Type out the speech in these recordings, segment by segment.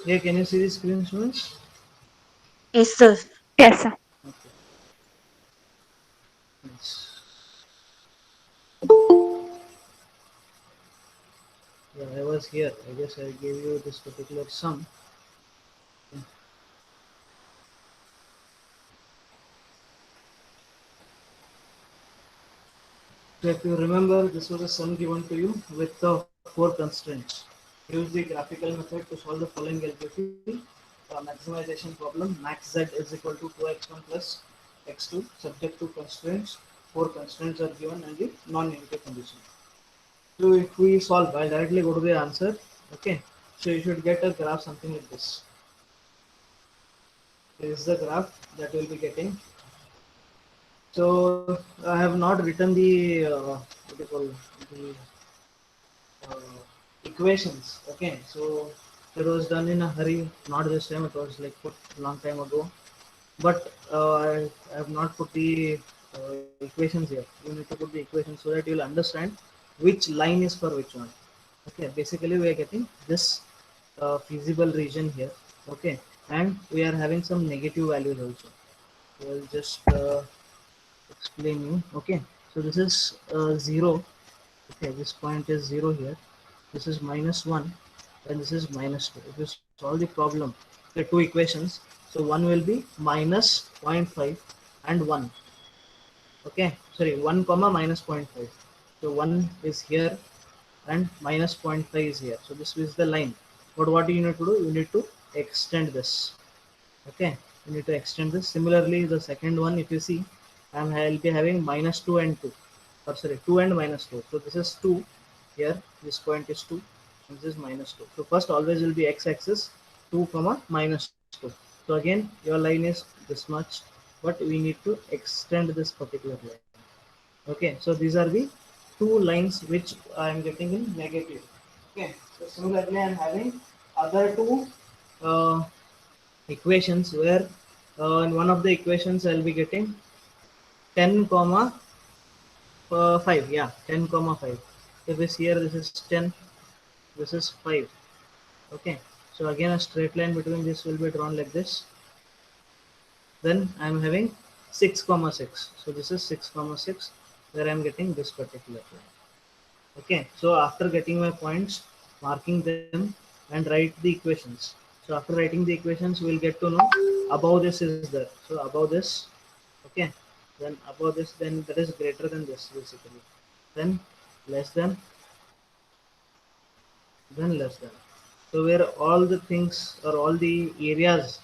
Yeah, can you see the screen, students? Yes, sir. Yes, sir. Okay. Yes. Yeah, I was here. I guess I gave you this particular sum. So if you remember, this was a sum given to you with the four constraints. Use the graphical method to solve the following LPP. Maximization problem, max z is equal to 2x1 plus x2 subject to constraints. Four constraints are given and the non-negative condition. So if we solve, I'll directly go to the answer. Okay. So you should get a graph something like this. This is the graph that you'll be getting. So I have not written the what do you call the equations. Okay, so it was done in a hurry. Not this time. It was like put long time ago. But I have not put the equations here. You need to put the equations so that you will understand which line is for which one. Okay, basically we are getting this feasible region here. Okay, and we are having some negative values also. So I'll just explain you. Okay, so this is 0. Okay, this point is 0 here. This is minus 1 and this is minus 2. If you solve the problem, the two equations, so one will be minus zero point 0.5 and 1. Okay, sorry, 1 comma minus zero point 0.5. So 1 is here and minus zero point 0.5 is here. So this is the line. But what do you need to do? You need to extend this. Okay, you need to extend this. Similarly, the second one, if you see, I'll be having minus 2 and 2, or sorry, 2 and minus 2. So this is 2 here, this point is 2 and this is minus 2. So first always will be x-axis 2 comma minus 2. So again your line is this much, but we need to extend this particular line. Okay, so these are the two lines which I am getting in negative. Okay, so similarly I am having other two uh, equations where in one of the equations I'll be getting 10 comma 5. Yeah, 10 comma 5. If this here, this is 10, this is 5. Okay, so again a straight line between this will be drawn like this. Then I'm having 6 comma 6. So this is 6 comma 6 where I'm getting this particular line. Okay, so after getting my points, marking them and write the equations. So after writing the equations, we'll get to know above this is there. So above this, okay, then above this, then that is greater than this basically. Then less than less than. So where all the things or all the areas,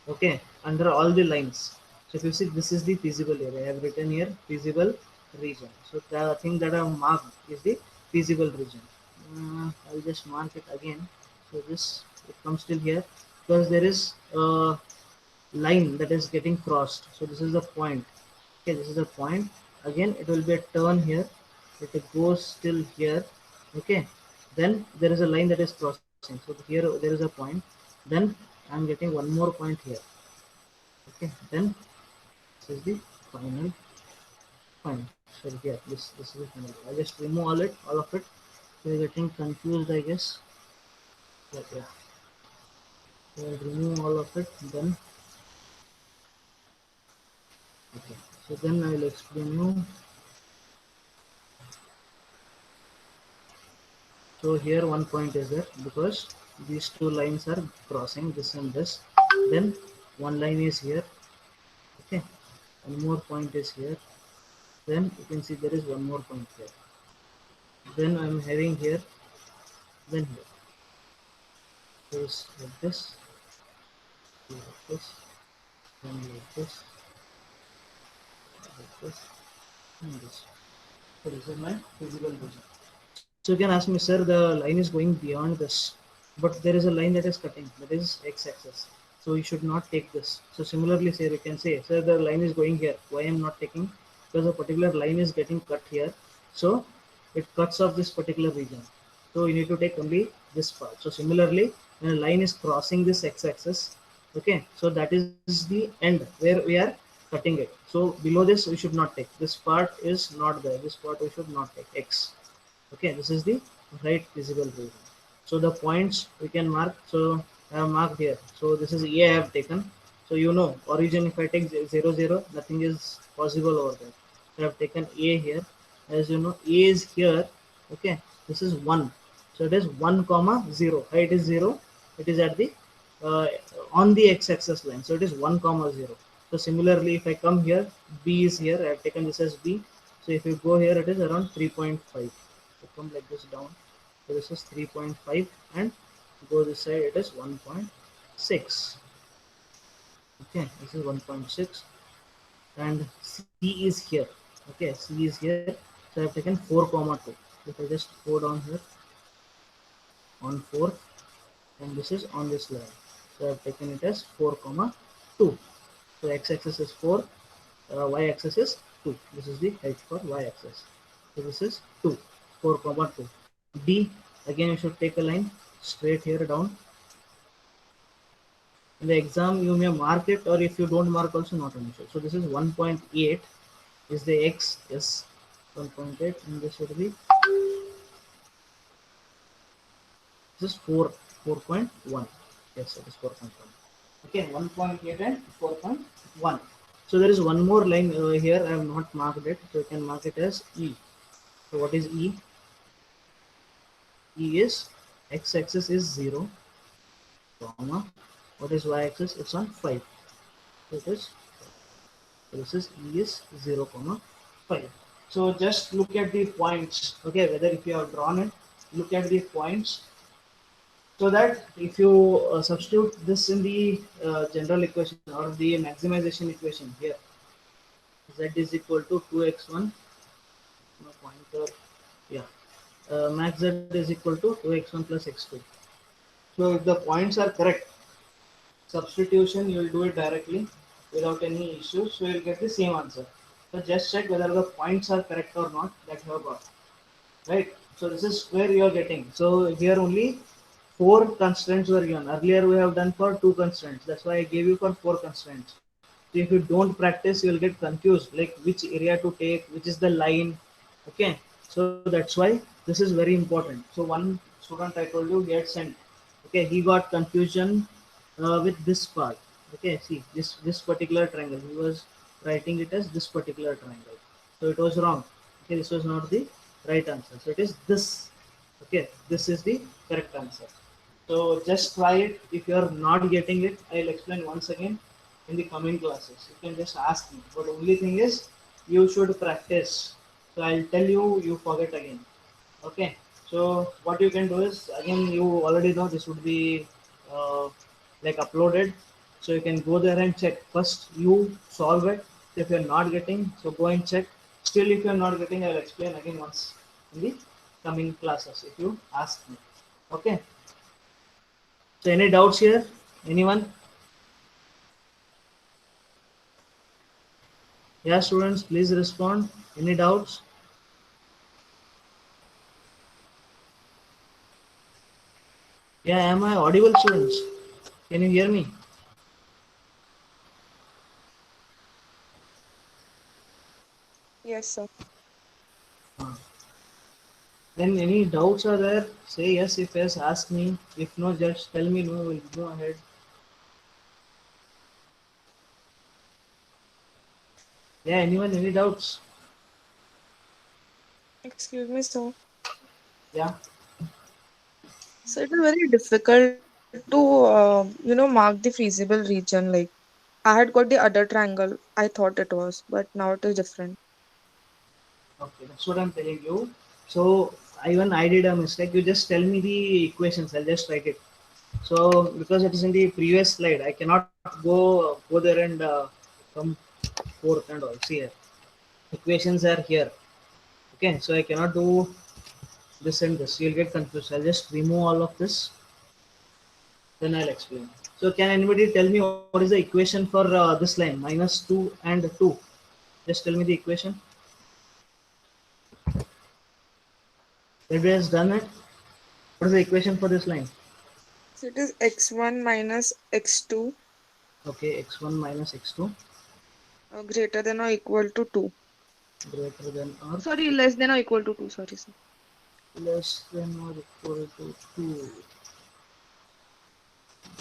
okay, under all the lines. So if you see, this is the feasible area. I have written here feasible region. So the thing that I have marked is the feasible region. I'll just mark it again. So this it comes till here because there is a line that is getting crossed. So this is the point. Okay, this is the point. Again, it will be a turn here. It goes till here. Okay, then there is a line that is crossing. So here there is a point. Then I'm getting one more point here. Okay, then this is the final point. So here, this is the final. I just remove all of it. You're getting confused, I guess. Yeah. So I'll remove all of it. Then okay. So then I will explain you. So here one point is there because these two lines are crossing this and this. Then one line is here. Okay, one more point is here. Then you can see there is one more point here. Then I'm having here, then here. So it's like this, like this, then like this, and this. So this is my physical vision. So you can ask me, sir, the line is going beyond this, but there is a line that is cutting, that is x-axis. So you should not take this. So similarly, sir, you can say, sir, the line is going here. Why I'm not taking? Because a particular line is getting cut here. So it cuts off this particular region. So you need to take only this part. So similarly, when a line is crossing this x-axis, okay, so that is the end where we are cutting it. So below this we should not take. This part is not there. This part we should not take x. Okay, this is the right visible region. So the points we can mark. So I have marked here. So this is A I have taken. So you know origin, if I take 0 0, nothing is possible over there. So I have taken A here. As you know, A is here. Okay, this is 1. So it is 1 comma 0. Height is 0. It is at the uh, on the x-axis line. So it is 1 comma 0. So similarly, if I come here, B is here. I have taken this as B. So if you go here, it is around 3.5. So come like this down. So this is 3.5, and go this side, it is 1.6. Okay, this is 1.6, and C is here. Okay, C is here. So I have taken 4 comma 2. If I just go down here on 4, and this is on this line. So I have taken it as 4 comma 2. So x-axis is 4, y-axis is 2. This is the height for y-axis. So this is 2, 4 comma 2. D, again you should take a line straight here down. In the exam you may mark it, or if you don't mark also not an issue. So this is 1.8 is the x, yes, 1.8, and this would be, this is 4.1, yes, it is 4.1. Okay, 1.8 and 4.1. So there is one more line here. I have not marked it, so you can mark it as E. So what is E? E is x-axis is 0, comma, what is y-axis? It's on 5. So it is, so this is E is 0 comma 5. So just look at the points. Okay, whether if you have drawn it, look at the points, so that if you substitute this in the general equation or the maximization equation here, z is equal to 2x1, no pointer, yeah, max z is equal to 2x1 plus x2. So if the points are correct, substitution you will do it directly without any issues, so you will get the same answer. So just check whether the points are correct or not that you have got, right? So this is where you are getting. So here only 4 constraints were given. Earlier we have done for 2 constraints. That's why I gave you for 4 constraints. So if you don't practice, you will get confused, like which area to take, which is the line. Okay, so that's why this is very important. So one student, I told you, gets sent. Okay, he got confusion with this part. Okay, see this particular triangle. He was writing it as this particular triangle. So it was wrong. Okay, this was not the right answer. So it is this. Okay, this is the correct answer. So just try it. If you are not getting it, I'll explain once again in the coming classes. You can just ask me. But only thing is, you should practice. So I'll tell you, you forget again. Okay. So what you can do is, again, you already know this would be uh, like uploaded. So you can go there and check. First, you solve it. If you're not getting, so go and check. Still, if you're not getting, I'll explain again once in the coming classes if you ask me. Okay. So any doubts here? Anyone? Yeah, students, please respond. Any doubts? Yeah, am I audible, students? Can you hear me? Yes, sir. Uh, Then any doubts are there? Say yes. If yes, ask me. If no, just tell me no. We'll go ahead. Yeah, anyone? Any doubts? Excuse me, sir. Yeah. So it is very difficult to, mark the feasible region. Like, I had got the other triangle. I thought it was, but now it is different. Okay, that's what I'm telling you. So even I did a mistake. You just tell me the equations. I'll just write it. So because it is in the previous slide, I cannot go there and come forth and all. See here, equations are here. Okay, so I cannot do this and this. You'll get confused. I'll just remove all of this. Then I'll explain. So can anybody tell me what is the equation for this line? Minus 2 and 2. Just tell me the equation. Everybody has done it. What is the equation for this line? So it is x1 minus x2 Okay, x1 minus x2 greater than or equal to 2. greater than or Sorry, less than or equal to 2. Sorry, sir. less than or equal to 2.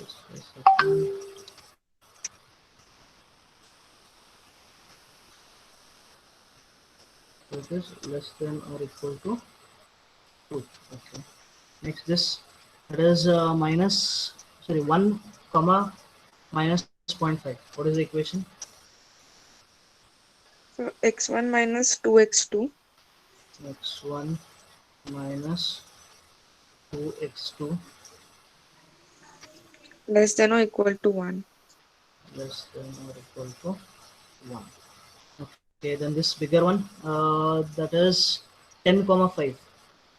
Just a second. So it is less than or equal to 2. Okay. Next this, it is minus, sorry, 1 comma minus 0.5. What is the equation? So x1 minus 2x2 x1 minus 2x2 less than or equal to 1. less than or equal to 1. Okay, then this bigger one, that is 10 comma 5.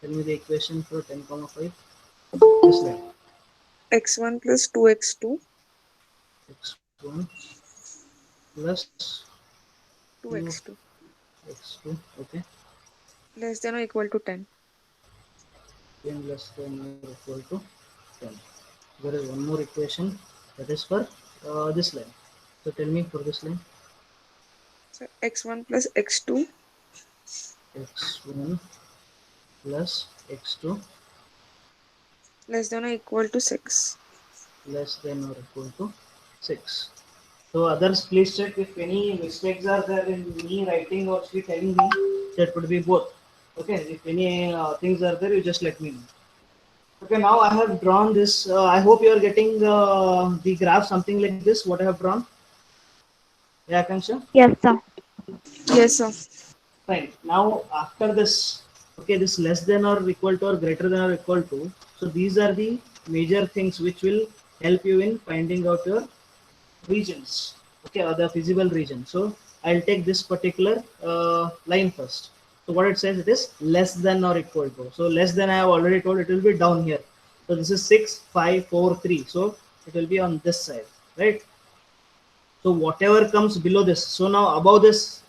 Tell me the equation for 10 comma 5. This line, x1 plus 2x2 x1 plus 2x2 2x2, okay, less than or equal to 10. 10 less than or equal to 10. There is one more equation that is for this line. So tell me for this line, So x1 plus x2 x1 plus x2 less than or equal to 6. less than or equal to 6. So others, please check if any mistakes are there in me writing or she telling me. That would be both. Okay, if any things are there, you just let me know. Okay, now I have drawn this. I hope you are getting the graph something like this. What I have drawn. Yeah, Akansha. Yes, sir. Yes, sir. Fine. Now after this, okay, this less than or equal to or greater than or equal to. So these are the major things which will help you in finding out your regions, okay, or the feasible region. So I'll take this particular line first. So what it says, it is less than or equal to. So less than, I have already told, it will be down here. So this is 6 5 4 3. So it will be on this side, right? So whatever comes below this, so now above this,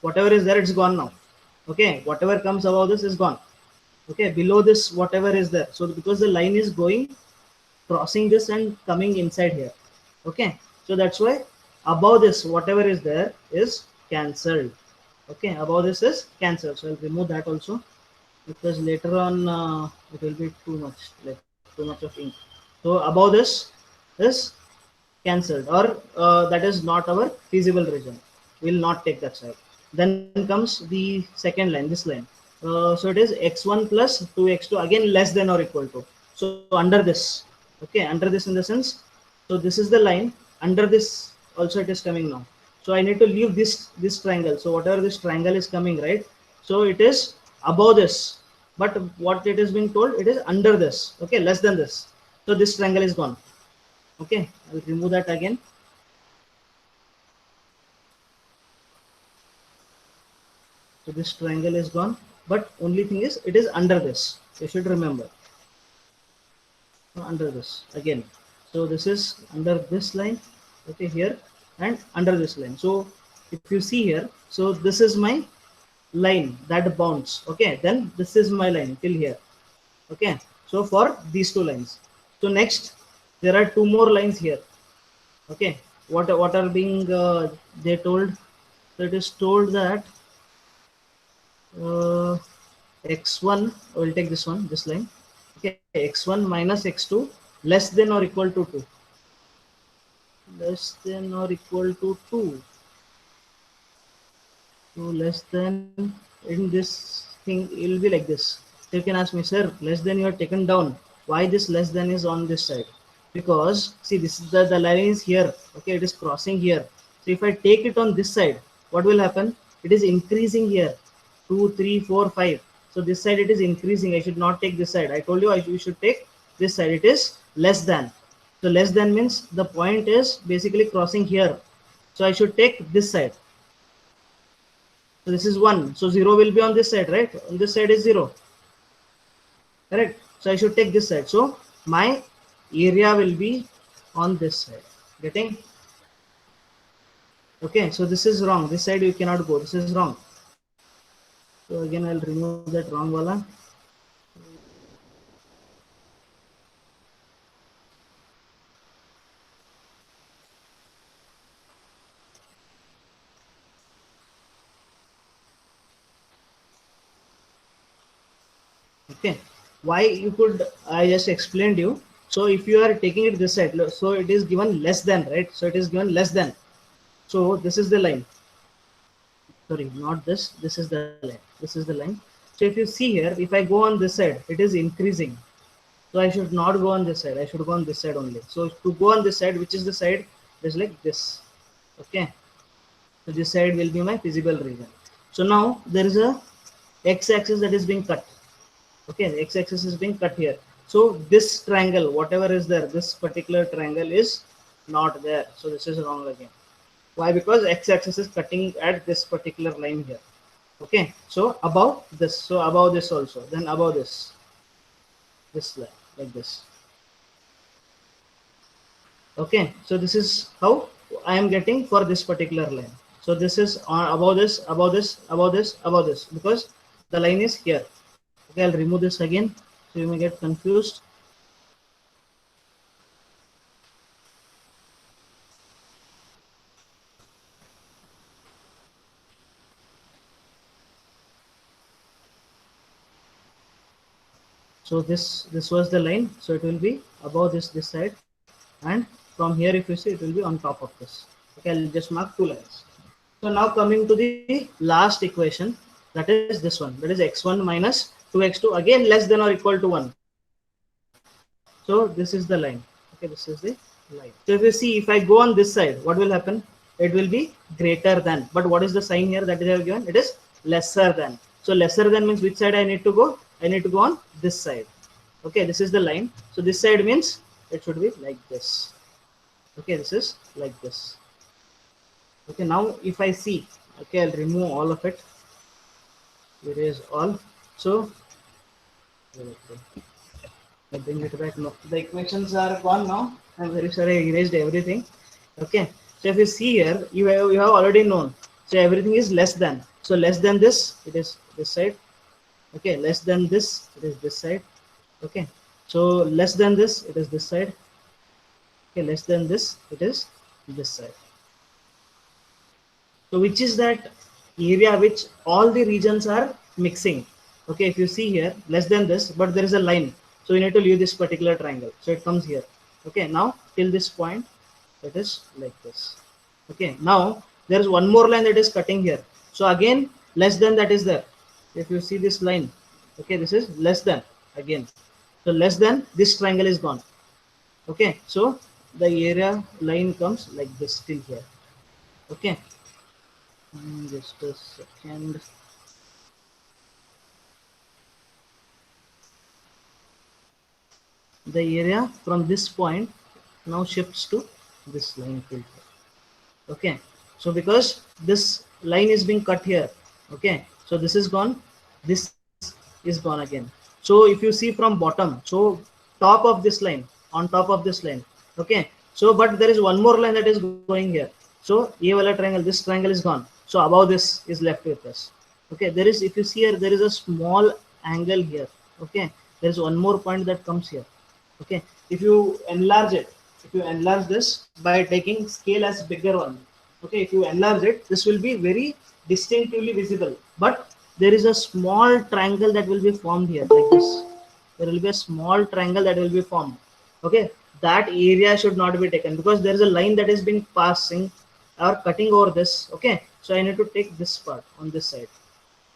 whatever is there, it's gone now. Okay, whatever comes above this is gone. Okay, below this whatever is there, so because the line is going, crossing this and coming inside here. Okay, so that's why above this whatever is there is cancelled. Okay, above this is cancelled, so I'll remove that also, because later on it will be too much, like too much of ink. So above this is cancelled, or that is not our feasible region. We will not take that side. Then comes the second line, this line. So it is x1 plus 2x2, again less than or equal to. So under this, okay, under this in the sense, so this is the line, under this also it is coming now. So I need to leave this triangle. So whatever this triangle is coming, right? So it is above this, but what it is being told, it is under this, okay, less than this. So this triangle is gone. Okay, I'll remove that again. So this triangle is gone, but only thing is it is under this. You should remember. So under this again. So this is under this line, okay, here, and under this line. So if you see here, so this is my line that bounds. Okay, then this is my line till here. Okay, so for these two lines. So next there are two more lines here. Okay, what are being they told? So it is told that uh, x1, we'll take this one, this line. Okay, x1 minus x2 less than or equal to 2, less than or equal to 2. So less than, in this thing it will be like this. So you can ask me, sir, less than you are taken down, why this less than is on this side? Because see, this is the line is here, okay, it is crossing here. So if I take it on this side, what will happen? It is increasing here, 2 3 4 5. So this side it is increasing. I should not take this side. I told you you should take this side. It is less than. So less than means the point is basically crossing here. So I should take this side. So this is 1. So 0 will be on this side, right? On this side is 0. Correct. So I should take this side. So my area will be on this side. Getting? Okay. So this is wrong. This side you cannot go. This is wrong. So again, I'll remove that wrong wala. Okay, why you could, I just explained you. So if you are taking it this side, so it is given less than, right? So it is given less than. So this is the line. Sorry, not this. This is the line. This is the line. So if you see here, if I go on this side, it is increasing. So I should not go on this side. I should go on this side only. So to go on this side, which is the side, is like this. Okay. So this side will be my visible region. So now there is a x-axis that is being cut. Okay, the x-axis is being cut here. So this triangle, whatever is there, this particular triangle is not there. So this is wrong again. Why? Because x-axis is cutting at this particular line here. Okay, so above this, so above this also, then above this line, like this. Okay, so this is how I am getting for this particular line. So this is on above this, above this, above this, above this, because the line is here. Okay, I'll remove this again, so you may get confused. So this was the line, so it will be above this side, and from here if you see, it will be on top of this. Okay, I'll just mark two lines. So now coming to the last equation, that is this one, that is x1 minus 2x2, again less than or equal to 1. So this is the line. Okay, this is the line. So if you see, if I go on this side, what will happen? It will be greater than. But what is the sign here that they have given? It is lesser than. So lesser than means which side I need to go? I need to go on this side. Okay, this is the line. So this side means it should be like this. Okay, this is like this. Okay, now if I see, okay, I'll remove all of it. Erase all. So I bring it back. No, the equations are gone now. I'm very sorry, I erased everything. Okay, so if you see here, you have already known. So everything is less than. So less than this, it is this side. Okay, less than this, it is this side. Okay, so less than this, it is this side. Okay, less than this, it is this side. So which is that area which all the regions are mixing? Okay, if you see here, less than this, but there is a line. So we need to leave this particular triangle. So it comes here. Okay, now till this point, it is like this. Okay, now there is one more line that is cutting here. So again, less than that is there. If you see this line, okay, this is less than again. So less than this triangle is gone. Okay, so the area line comes like this till here. Okay, just a second. The area from this point now shifts to this line till here. Okay, so because this line is being cut here, okay, so this is gone, this is gone again. So if you see from bottom, so top of this line, on top of this line, okay, so but there is one more line that is going here. So a wala triangle, this triangle is gone, so above this is left with us. Okay, there is, if you see here, there is a small angle here. Okay, there is one more point that comes here. Okay, if you enlarge it, if you enlarge this by taking scale as bigger one, okay, if you enlarge it, this will be very distinctively visible, but there is a small triangle that will be formed here like this. There will be a small triangle that will be formed. Okay, that area should not be taken because there is a line that is being passing or cutting over this. Okay, so I need to take this part on this side.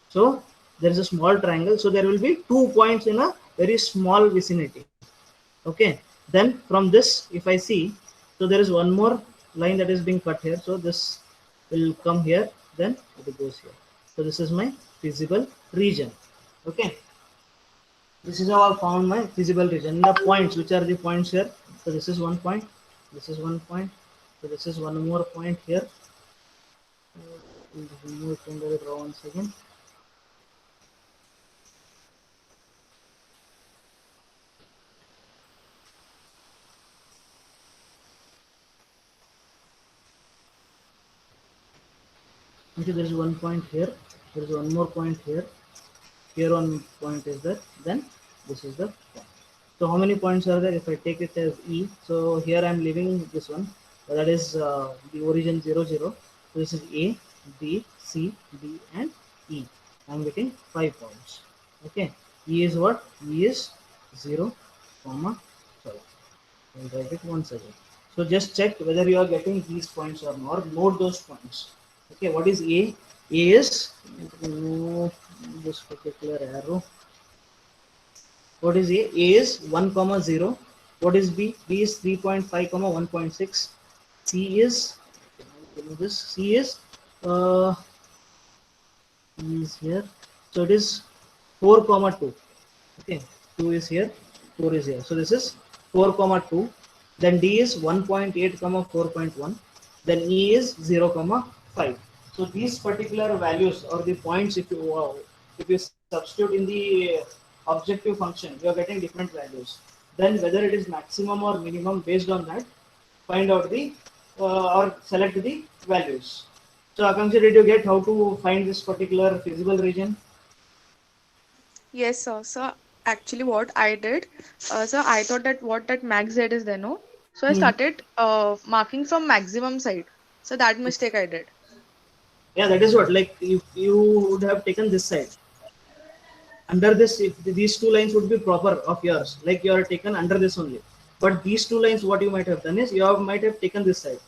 So there is a small triangle, so there will be 2 points in a very small vicinity. Okay, then from this, if I see, so there is one more line that is being cut here. So this will come here, then it goes here. So this is my visible region. Okay, this is how I found my visible region. The points, which are the points here? So this is one point, this is one point, so this is one more point here. Remove it and draw once again. Okay, there is one point here, there is one more point here, here one point is there, then this is the point. So how many points are there? If I take it as E, so here I am leaving this one, that is the origin 0 0. So this is A, B, C, D and E. I am getting 5 points. Okay, E is what? E is 0, 5. I'll write it once again. So just check whether you are getting these points or not. Note those points. Okay, what is A? A is this particular arrow. What is A? A is 1 comma 0. What is B? B is 3.5 comma 1.6. C is this. C uh, is here. So it is 4 comma 2. Okay, 2 is here, 4 is here. So this is 4 comma 2. Then D is 1.8 comma 4.1. Then E is 0 comma 5. So these particular values or the points, if you substitute in the objective function, you are getting different values. Then whether it is maximum or minimum, based on that, find out the or select the values. So Akanksha, did you get how to find this particular feasible region? Yes, sir. So actually, what I did, so I thought that what that max z is there, no? So I Hmm. started marking from maximum side. So that mistake I did. Yeah, that is what, like if you would have taken this side under this, if these two lines would be proper of yours, like you are taken under this only, but these two lines, what you might have done is might have taken this side,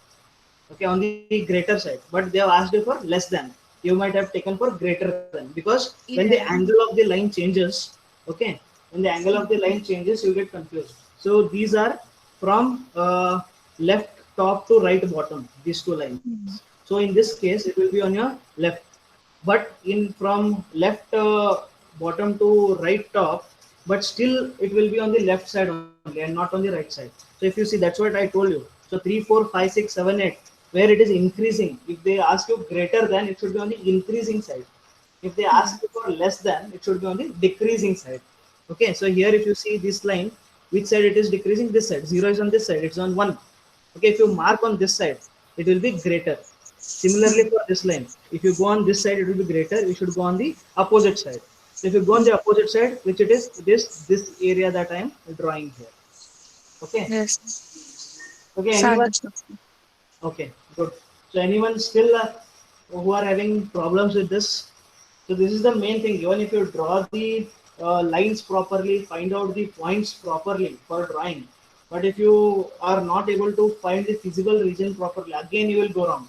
okay, on the greater side, but they have asked you for less than. You might have taken for greater than, because when the Yeah. angle of the line changes, okay, when the angle of the line changes, you get confused. So these are from left top to right bottom, these two lines. Mhm. So in this case, it will be on your left, but in from left bottom to right top, but still it will be on the left side only and not on the right side. So if you see, that's what I told you. So 3 4 5 6 7 8, where it is increasing, if they ask you greater than, it should be on the increasing side. If they Hmm. ask you for less than, it should be on the decreasing side. Okay, so here if you see this line, which side it is decreasing? This side. 0 is on this side, it's on 1. Okay, if you mark on this side, it will be greater. Similarly for this line, if you go on this side, it will be greater. You should go on the opposite side. So if you go on the opposite side, which it is this area that I am drawing here. Okay. Yes. Okay. So Anyone? understood. Okay. Good. So anyone still who are having problems with this? So this is the main thing. Even if you draw the lines properly, find out the points properly for drawing. But if you are not able to find the feasible region properly, again you will go wrong.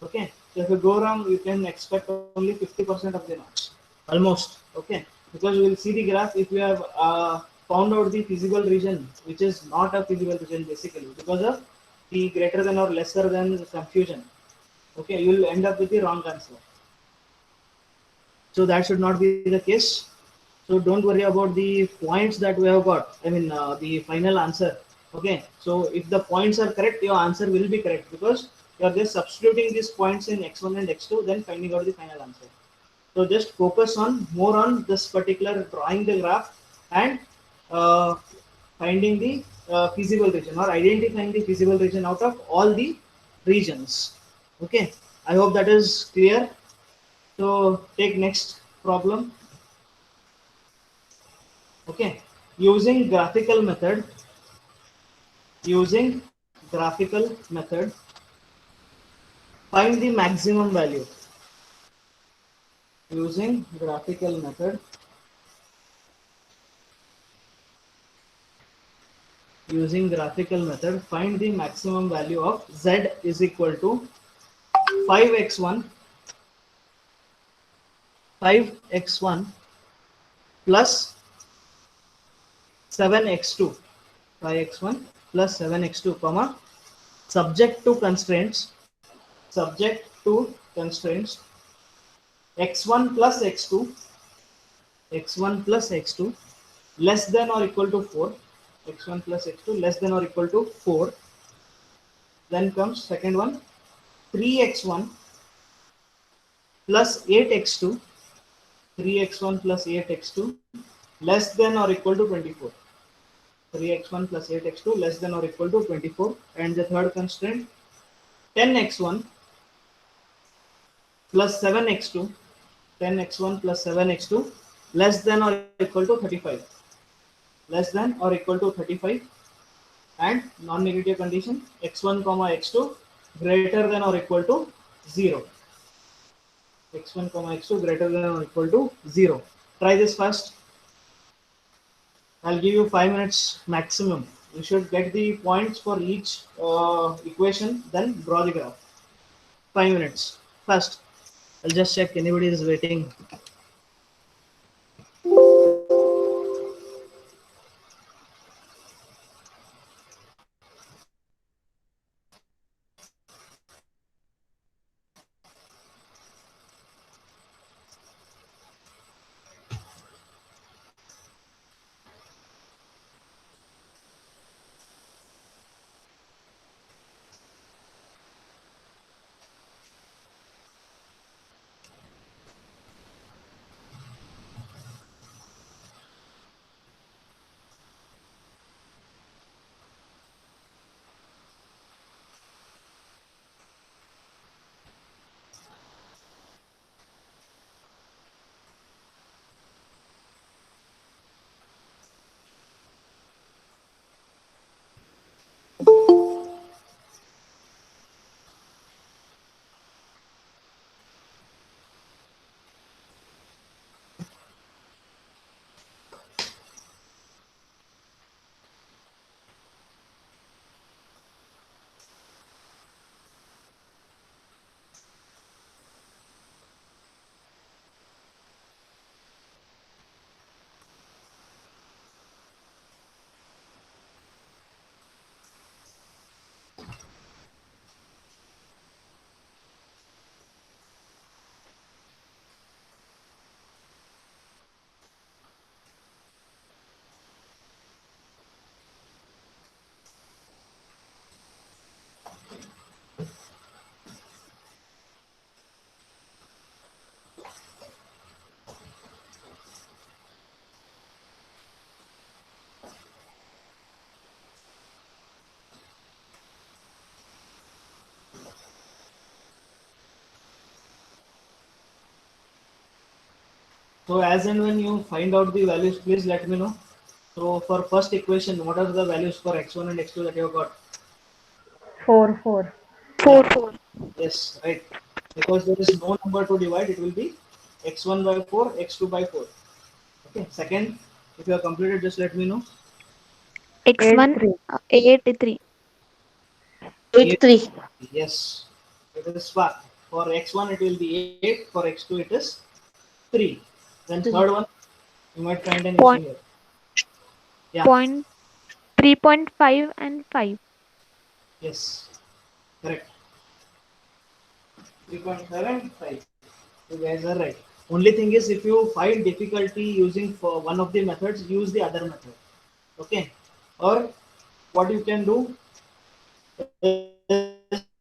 Okay, so if you go wrong, you can expect only 50% of the marks, almost. Okay, because you will see the graph. If you have found out the feasible region, which is not a feasible region basically, because of the greater than or lesser than confusion, okay, you will end up with the wrong answer. So that should not be the case. So don't worry about the points that we have got. I mean, the final answer. Okay. So if the points are correct, your answer will be correct, because you are just substituting these points in x1 and x2, then finding out the final answer. So just focus on more on this particular drawing the graph and uh, finding the feasible region, or identifying the feasible region out of all the regions. Okay. I hope that is clear. So take next problem. Okay, using graphical method, using graphical method, find the maximum value. Using graphical method, find the maximum value of z is equal to 5x1, 5x1 plus 7x2, 5x1 plus 7x2, comma, subject to constraints, x1 plus x2, x1 plus x2 less than or equal to 4, x1 plus x2 less than or equal to 4. Then comes second one, 3x1 plus 8x2, 3x1 plus 8x2 less than or equal to 24. 3x1 plus 8x2 less than or equal to 24. And the third constraint, 10x1 plus 7x2, 10x1 plus 7x2 less than or equal to 35, less than or equal to 35. And non-negative condition, x1 comma x2 greater than or equal to 0, x1 comma x2 greater than or equal to 0. Try this first. I'll give you 5 minutes maximum. You should get the points for each equation, then draw the graph. 5 minutes. First, I'll just check anybody is waiting. So as and when you find out the values, please let me know. So for first equation, what are the values for x1 and x2 that you have got? 4, 4. Yeah, yes, right. Because there is no number to divide, it will be x1 by 4, x2 by 4. Okay. Second, if you have completed, just let me know. Eight X1 three. 83. 8, 8 3. yes, it is far. For x1 it will be 8, for x2 it is 3. Then third 3. one, you might find an issue Point, here. Yeah, point 3.5 and 5. yes, correct. 3.75. You guys are right. Only thing is, if you find difficulty using for one of the methods, use the other method. Okay. Or what you can do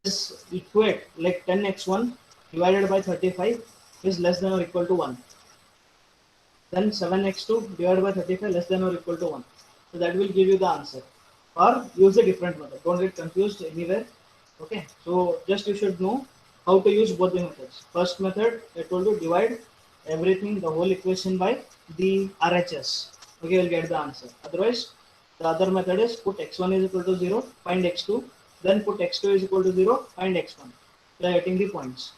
is equate like 10x1 divided by 35 is less than or equal to 1. Then 7x2 divided by 35 less than or equal to 1. So that will give you the answer. Or use a different method. Don't get confused anywhere. Okay. So just you should know how to use both the methods. First method, I told you divide everything, the whole equation by the RHS. Okay, you'll get the answer. Otherwise, the other method is put x1 is equal to 0, find x2, then put x2 is equal to 0, find x1. You are getting the points.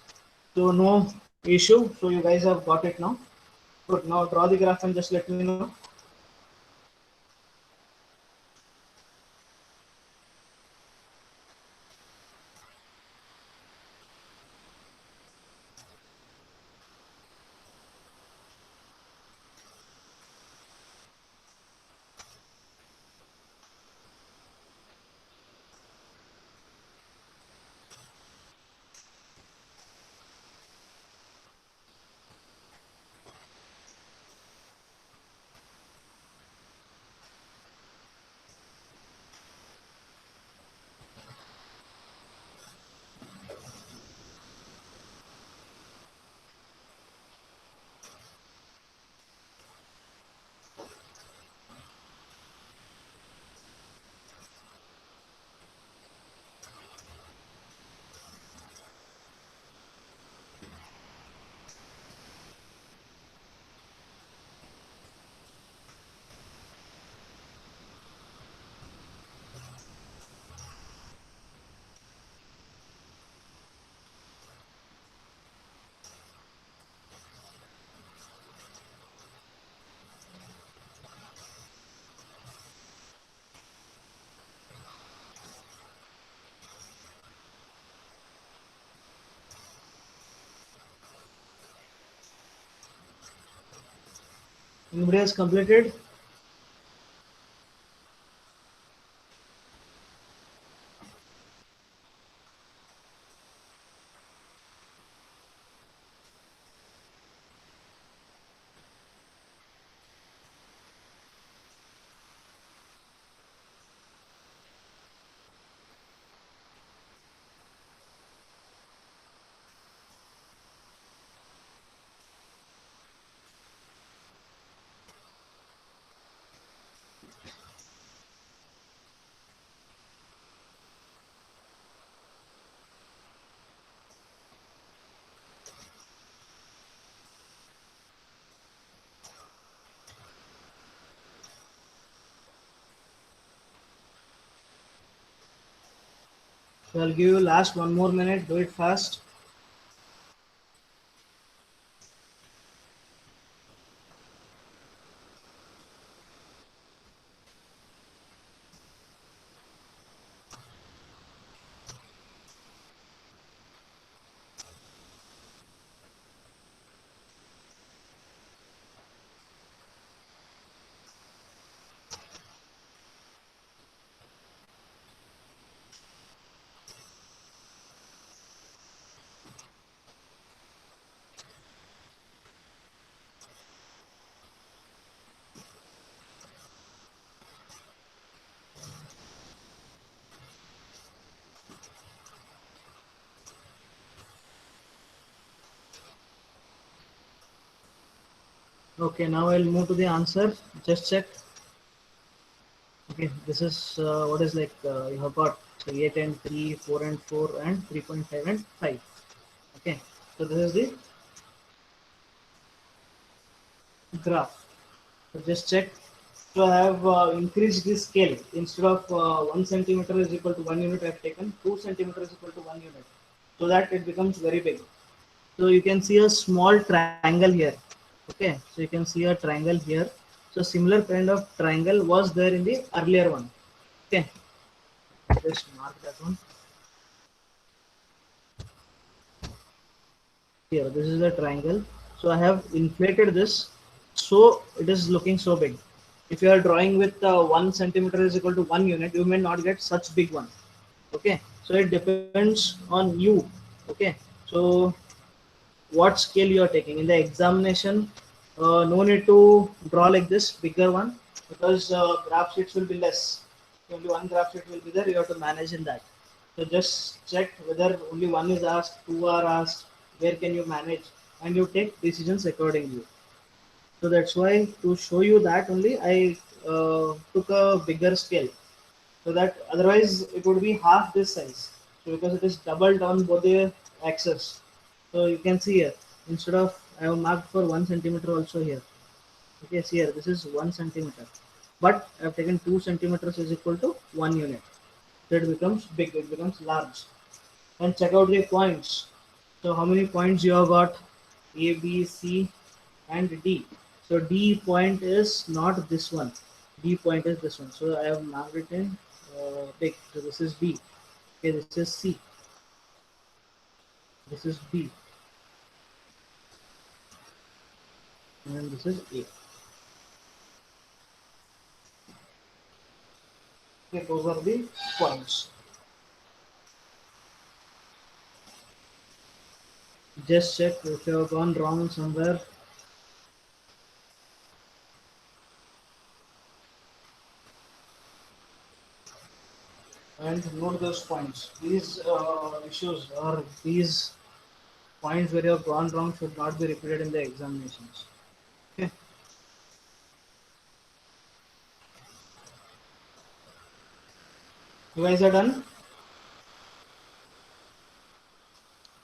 So no issue. So you guys have got it now. Good. Now draw the graph and just let me know. Anybody has completed? So I'll give you last 1 more minute. Do it fast. Okay, now I'll move to the answer. Just check. Okay, this is what is like you have got 8 and 3, 4 and 4, and 3.5 and 5. Okay, so this is the graph. So just check. So I have increased the scale. Instead of 1 centimeter is equal to 1 unit, I have taken 2 centimeters is equal to 1 unit, so that it becomes very big. So you can see a small triangle here. Okay, so you can see a triangle here. So similar kind of triangle was there in the earlier one. Okay, just mark that one. Here, this is the triangle. So I have inflated this, so it is looking so big. If you are drawing with 1 centimeter is equal to 1 unit, you may not get such big one. Okay, so it depends on you. Okay, so what scale you are taking in the examination. No need to draw like this bigger one, because graph sheets will be less. Only one graph sheet will be there, you have to manage in that. So just check whether only one is asked, two are asked, where can you manage, and you take decisions accordingly. So that's why, to show you that only, I took a bigger scale, so that otherwise it would be half this size. So because it is doubled on both the axes. So you can see here, instead of, I have marked for 1 centimeter also here. Okay, see here, this is 1 centimeter, but I have taken 2 centimeters is equal to 1 unit. So it becomes big, it becomes large. And check out the points. So how many points you have got? A, B, C, and D. So D point is not this one. D point is this one. So I have marked it in big. So this is B. Okay, this is C. This is B. And this is A. Okay, those are the points. Just check if you have gone wrong somewhere. And note those points. These issues or these points where you have gone wrong should not be repeated in the examinations. Okay. You guys are done?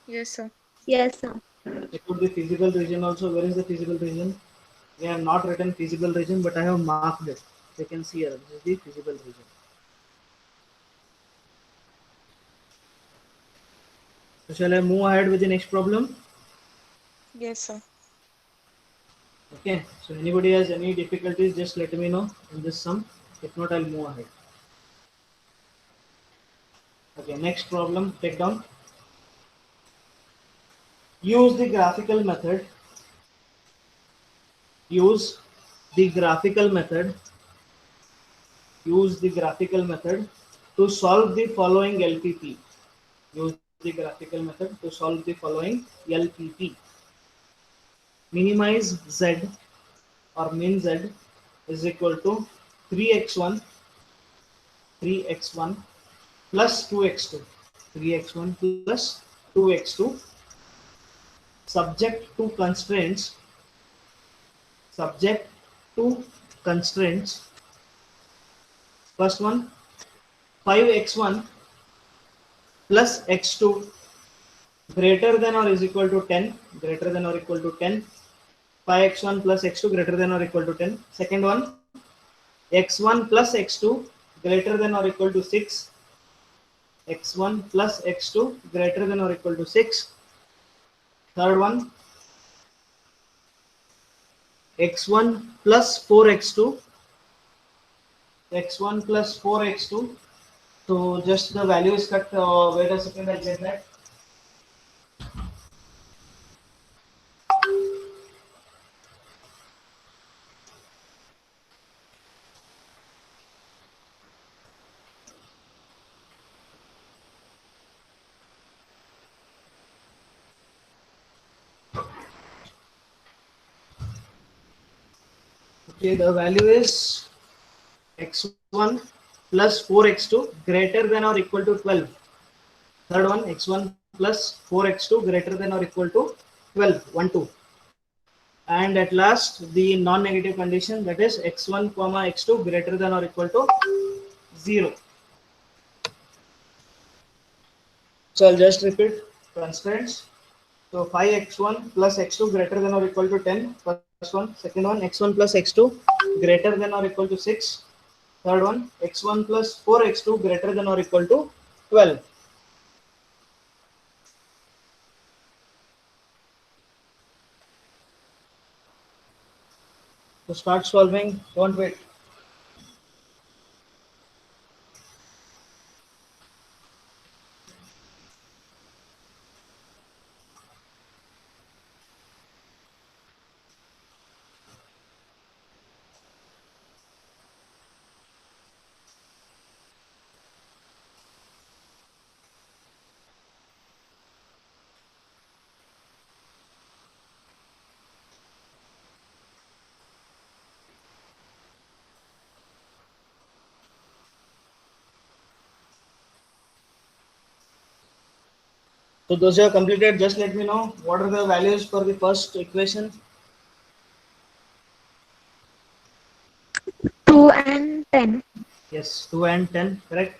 Yes, sir. Yes, sir. Check out the physical region also. Where is the physical region? We have not written physical region, but I have marked it. You can see here, this is the physical region. So shall I move ahead with the next problem? Yes, sir. Okay, so anybody has any difficulties, just let me know in this sum. If not, I'll move ahead. Okay, next problem, take down. Use the graphical method. Use the graphical method. Use the graphical method to solve the following LPP. Use the graphical method to solve the following LPP. Minimize Z or min Z is equal to 3x1 plus 2x2. 3x1 plus 2x2 subject to constraints. Subject to constraints. First one, 5x1 plus x2 greater than or is equal to 10. Greater than or equal to 10. 5x1 plus x2 greater than or equal to 10. Second one, x1 plus x2 greater than or equal to 6. x1 plus x2 greater than or equal to 6. Third one, x1 plus 4x2. x1 plus 4x2. So just the value is cut. Wait a second, I'll get that. Okay, the value is x1 plus 4x2 greater than or equal to 12. Third one, x1 plus 4x2 greater than or equal to 12. 1, 2. And at last, the non-negative condition, that is x1 comma x2 greater than or equal to 0. So I'll just repeat constraints. So 5x1 plus x2 greater than or equal to 10. First one. Second one, x1 plus x2 greater than or equal to 6. Third one, x1 plus 4x2 greater than or equal to 12. So start solving, don't wait. So those who have completed, just let me know what are the values for the first equation. 2 and 10. Yes, 2 and 10, correct.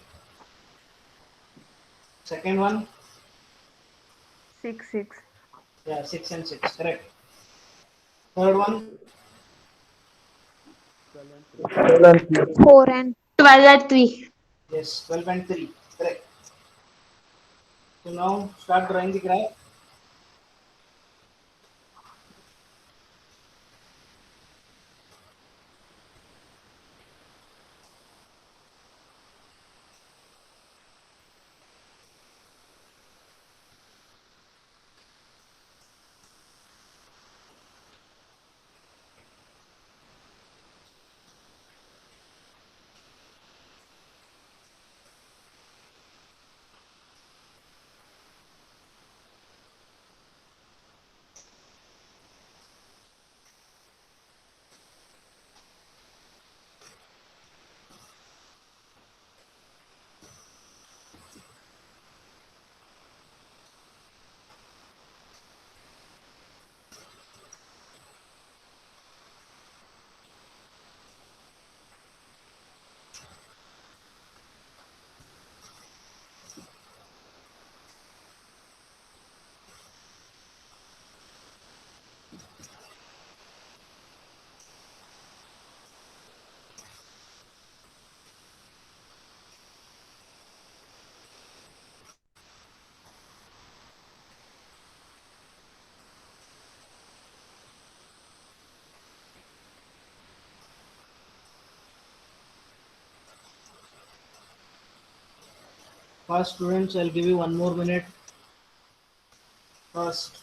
Second one, 6, 6. yeah, 6 and 6, correct. Third one, 4 and 12 and 3. yes, 12 and 3, correct. So now start drawing the graph. First students, I'll give you 1 more minute. First.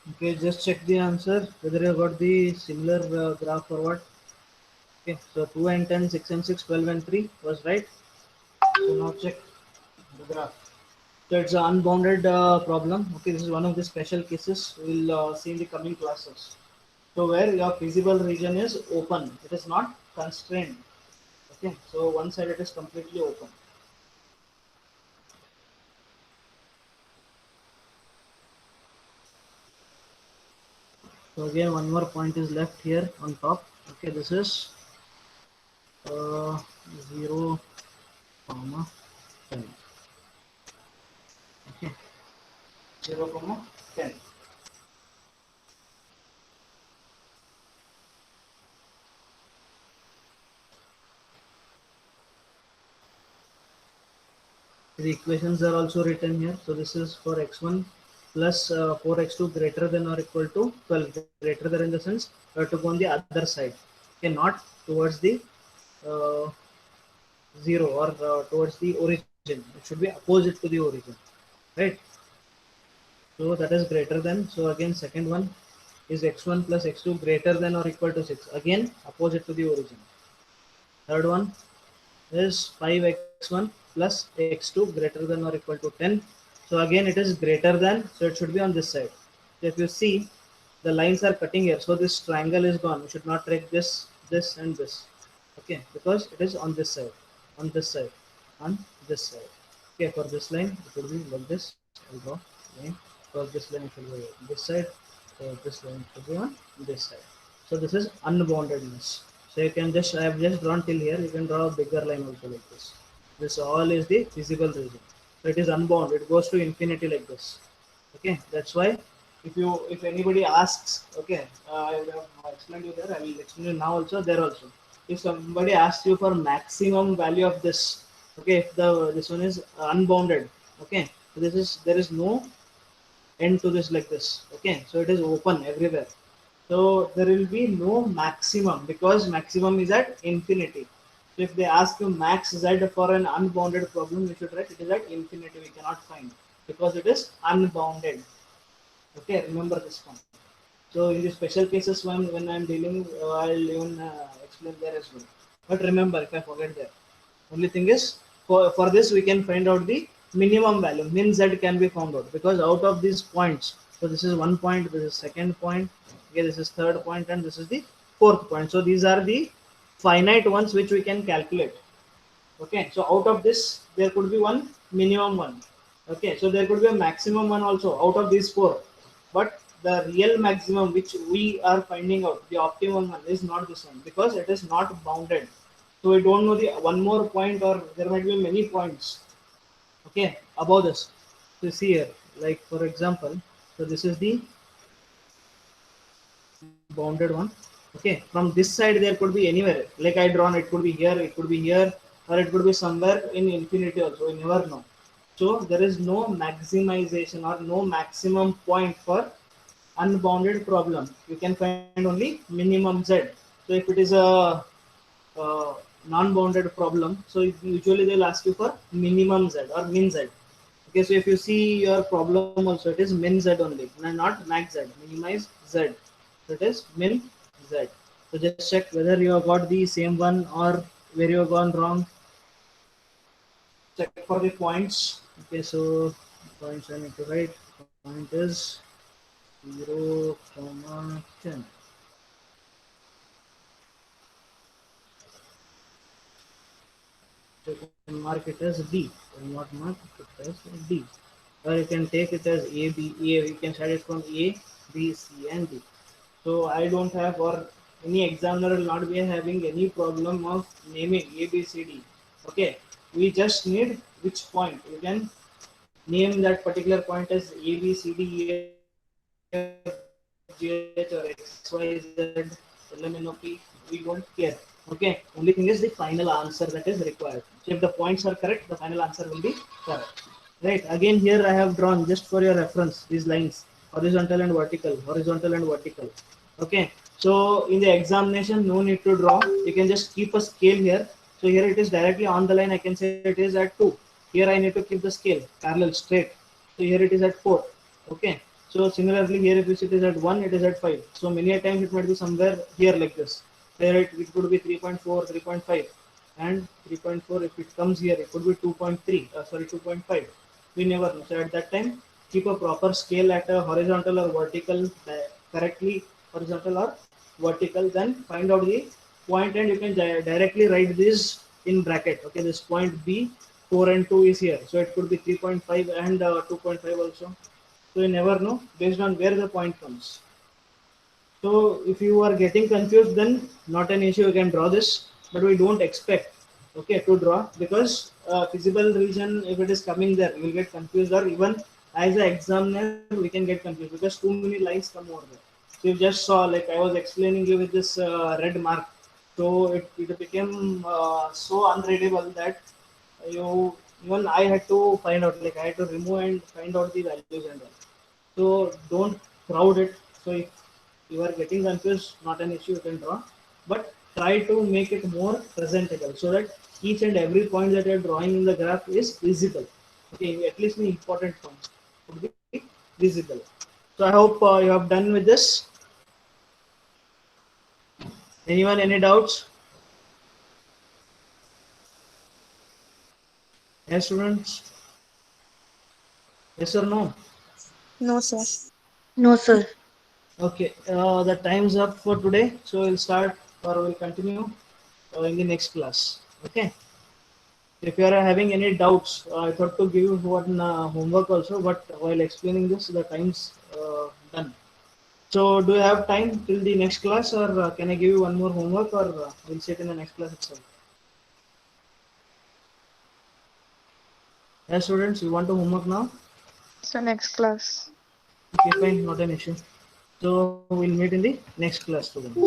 Okay, just check the answer whether you got the similar graph or what. Okay, so 2 and 10, 6 and 6, 12 and 3 was right. So now check the graph. So it's an unbounded problem. Okay, this is one of the special cases we'll see in the coming classes. So where your feasible region is open, it is not constrained. Okay, so one side it is completely open. So again, one more point is left here on top. Okay, this is uh, 0, comma 10. Okay, 0, comma 10. The equations are also written here. So this is for x1 plus 4x2 greater than or equal to 12. Greater than in the sense to go on the other side. Okay, not towards the uh, 0 or towards the origin. It should be opposite to the origin, right? So that is greater than. So again, second one is x1 plus x2 greater than or equal to 6. Again, opposite to the origin. Third one is 5x1 plus x2 greater than or equal to 10. So again, it is greater than. So it should be on this side. So if you see, the lines are cutting here. So this triangle is gone. You should not take this, this, and this. Okay, because it is on this side, on this side, on this side. Okay, for this line, it will be like this. I'll draw line. For this line, it will be on this side. So this line should be on this side. So this is unboundedness. So you can just, I have just drawn till here. You can draw a bigger line also like this. This all is the feasible region. So it is unbound. It goes to infinity like this. Okay, that's why if anybody asks, okay, I have explained you there. I will explain you now also there also. If somebody asks you for maximum value of this, okay, if this one is unbounded, okay, so this is there is no end to this like this. Okay, so it is open everywhere. So there will be no maximum because maximum is at infinity. So if they ask you max z for an unbounded problem, you should write it is at infinity. We cannot find because it is unbounded. Okay, remember this one. So in the special cases when I'm dealing, I'll even explain there as well. But remember, if I forget there, only thing is for this we can find out the minimum value. Min z can be found out because out of these points, so this is one point, this is second point, okay, this is third point, and this is the fourth point. So these are the finite ones which we can calculate. Okay, so out of this there could be one minimum one. Okay, so there could be a maximum one also out of these four, but the real maximum which we are finding out, the optimum one, is not this one because it is not bounded. So we don't know the one more point, or there might be many points. Okay, above this. So see here, like for example, so this is the bounded one. Okay, from this side there could be anywhere. Like I drawn, it could be here, it could be here, or it could be somewhere in infinity also. We never know. So there is no maximization or no maximum point for unbounded problem. You can find only minimum z. So if it is a non-bounded problem, so usually they'll ask you for minimum z or min z. Okay, so if you see your problem also, it is min z only, and not max z. Minimize z. So it is min z. So just check whether you have got the same one or where you have gone wrong. Check for the points. Okay, so points I need to write. Point is 0, 10. So you can mark it as D. You cannot mark it as D. Or you can take it as A, B, A. You can start it from A, B, C, and D. So I don't have, or any examiner will not be having any problem of naming A, B, C, D. Okay, we just need which point. You can name that particular point as A, B, C, D, E, F, G, H, or X, Y, Z, L, M, N, O, P. We don't care. Okay, only thing is the final answer that is required. So if the points are correct, the final answer will be correct. Right, again here I have drawn just for your reference these lines, horizontal and vertical, horizontal and vertical. Okay, so in the examination no need to draw, you can just keep a scale here. So here it is directly on the line, I can say it is at 2. Here I need to keep the scale parallel straight. So here it is at 4. Okay, So similarly here, if you see it is at 1, it is at 5. So many a times it might be somewhere here like this. There it could be 3.4, 3.5, and 3.4. If it comes here, it could be 2.3. Sorry, 2.5. We never know. So at that time, keep a proper scale at a horizontal or vertical, correctly horizontal or vertical. Then find out the point, and you can directly write this in bracket. Okay, this point B, 4 and 2 is here. So it could be 3.5 and 2.5 also. So you never know based on where the point comes. So if you are getting confused, then not an issue, you can draw this, but we don't expect, okay, to draw, because feasible region, if it is coming there, you will get confused, or even as an examiner, we can get confused because too many lines come over there. So you just saw, like I was explaining you with this red mark, so it became so unreadable that you even I had to find out, like I had to remove and find out the values and all. So don't crowd it. So if you are getting confused, not an issue, you can draw, but try to make it more presentable so that each and every point that you are drawing in the graph is visible. Okay, at least the important points would be visible. So I hope you have done with this. Anyone, any doubts? Yes, students? Yes or no? No, sir. No, sir. Okay, the time's up for today. So we'll start or we'll continue in the next class. Okay. If you are having any doubts, I thought to give you one homework also, but while explaining this, the time's done. So do you have time till the next class, or can I give you one more homework, or we'll sit in the next class itself? Yes, students, you want to homework now? So next class. Okay, fine, not an issue. So we'll meet in the next class, students.